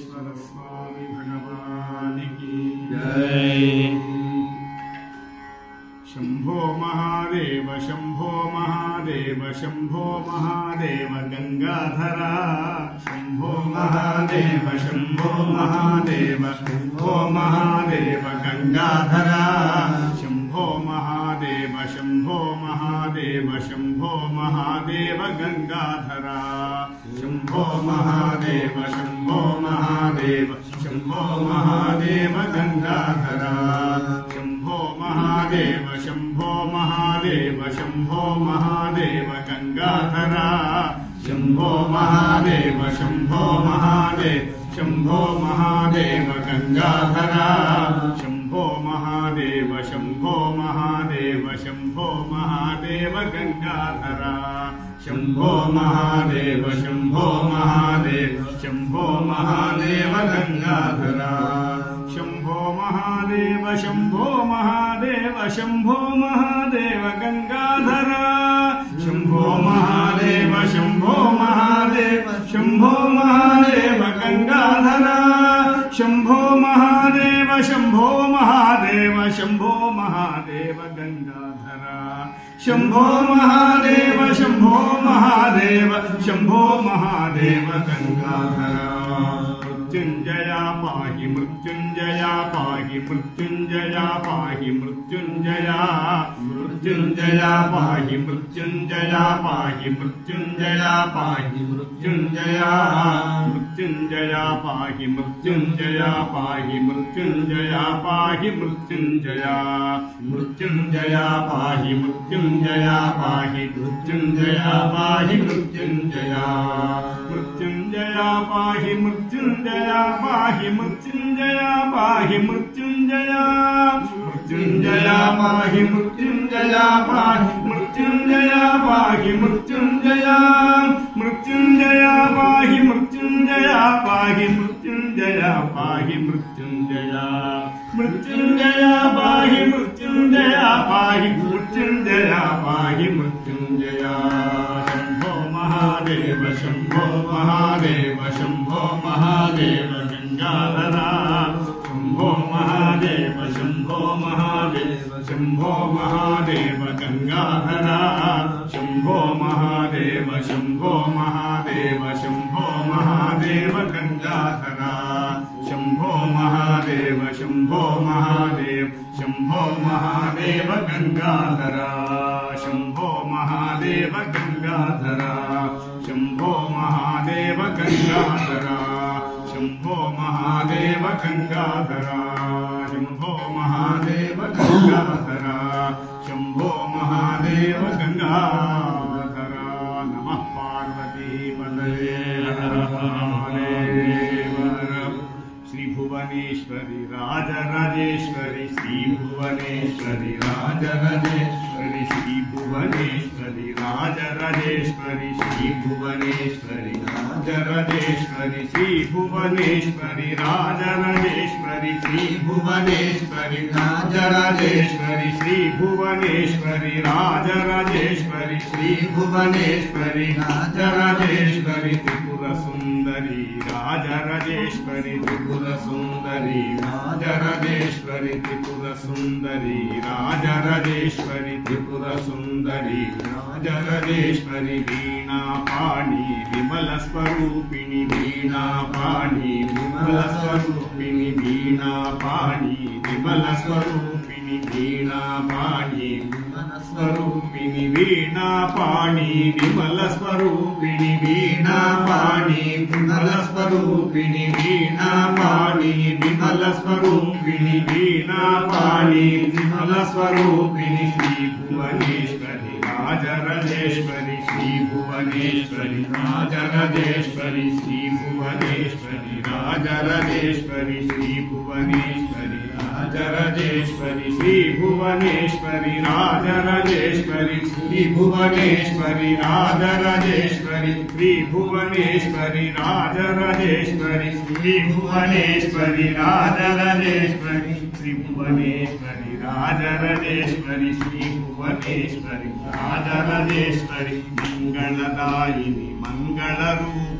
वेंकटेश्वर स्वामी भगवान की जय। शंभो महादेव शंभो महादेव शंभो महादेव गंगाधरा शंभो महादेव शंभो महादेव शंभो महादेव गंगाधरा शंभो महादेव शंभो महादेव शंभो महादेव गंगाधरा शंभो महादेव शंभो महादेव शंभो महादेव गंगाधरा शंभो महादेव शंभो महादेव शंभो महादेव गंगाधरा शंभो महादेव शंभो महादेव शंभो महादेव गंगाधरा शंभो महादेव शंभो महादेव शंभो महादेव गंगाधरा शंभो महादेव शंभो महादेव शंभो महादेव गंगाधरा शंभो महादेव शंभो महादेव शंभो महादेव गंगाधरा शंभो महादेव शंभो महादेव शंभो महादेव गंगाधरा शंभो महादेव शंभो महादेव शंभो महादेव गंगाधरा शंभो महादेव शंभो महादेव शंभो महादेव गंगाधरा मृत्युंजया पाहि मृत्युंजया पाहि मृत्युंजया पाहि मृत्युंजया मृत्युंजया पाहि मृत्युंजया पाहि मृत्युंजया पाहि मृत्युंजया मृत्युंजया पाहि मृत्युंजया पाहि मृत्युंजया पाहि मृत्युंजया मृत्युंजया पाहि मृत्युंजया पाहि मृत्युंजया पाहि मृत्युंजया मृत्युंजया पाहि मृत्युंजया पाहि मृत्युंजया पाहि मृत्युंजया मृत्युंजया पाहि मृत्युंजया पाहि मृत्युंजया पाहि मृत्युंजया मृत्युंजया पाहि मृत्युंजया पाहि मृत्युंजया पाहि मृत्युंजया मृत्युंजया पाहि मृत्युंजया पाहि मृत्युंजया पाहि मृत्युंजया शंभो महादेव शंभो महादेव शंभो महादेव गंगाधरा शंभो महादेव शंभो महादेव शंभो महादेव गंगाधरा शंभो महादेव शंभो महादेव शंभो महादेव गंगाधरा शंभो महादेव शंभो महादेव शंभो महादेव गंगाधरा शंभो महादेव गंगाधरा शंभो महादेव गंगाधरा शंभो महादेव गंगाधरा शंभो महादेव गंगाधरा शंभो महादेव गंगाधरा नमः पार्वती पतये हर महादेव श्री भुवनेश्वरी राजराजेश्वरी श्री भुवनेश्वरी राजराजेश्वरी श्री भुवनेश्वरी राजराजेश्वरी श्री भुवनेश्वरी राजराजेश्वरी श्री भुवनेश्वरी राजराजेश्वरी श्री भुवनेश्वरी राजराजेश्वरी श्री भुवनेश्वरी राजराजेश्वरी श्री भुवनेश्वरी राजराजेश्वरी त्रिपुर सुंदरी राजराजेश्वरी त्रिपुर सुंदरी राजराजेश्वरी त्रिपुर सुंदरी राजराजेश्वरी त्रिपुर सुंदरी राजराजेश्वरी वीणा पाणी विमल स्वरूपिणी वीणा पाणी विमल स्वरूपिणी वीणा पाणी विमल स्वरूपिणी वीणा पाणी विमल स्वरूपिणी वीणा पाणी विमल स्वरूपिणी वीणा पाणी विमल स्वरूपिणी वीणा पाणी विमल स्वरूपिणी वीणा पाणी विमल स्वरूपिणी श्री भुवनेश्वरी राजराजेश्वरी श्री भुवनेश्वरी राजराजेश्वरी श्री भुवनेश्वरी राजराजेश्वरी श्री भुवनेश्वरी राजराजेश्वरी श्री भुवनेश्वरी राजराजेश्वरी श्री भुवनेश्वरी राजराजेश्वरी श्री भुवनेश्वरी राजराजेश्वरी श्री भुवनेश्वरी राजराजेश्वरी श्री भुवनेश्वरी राजराजेश्वरी श्री भुवनेश्वरी राजराजेश्वरी मंगलदायिनी मंगलरूप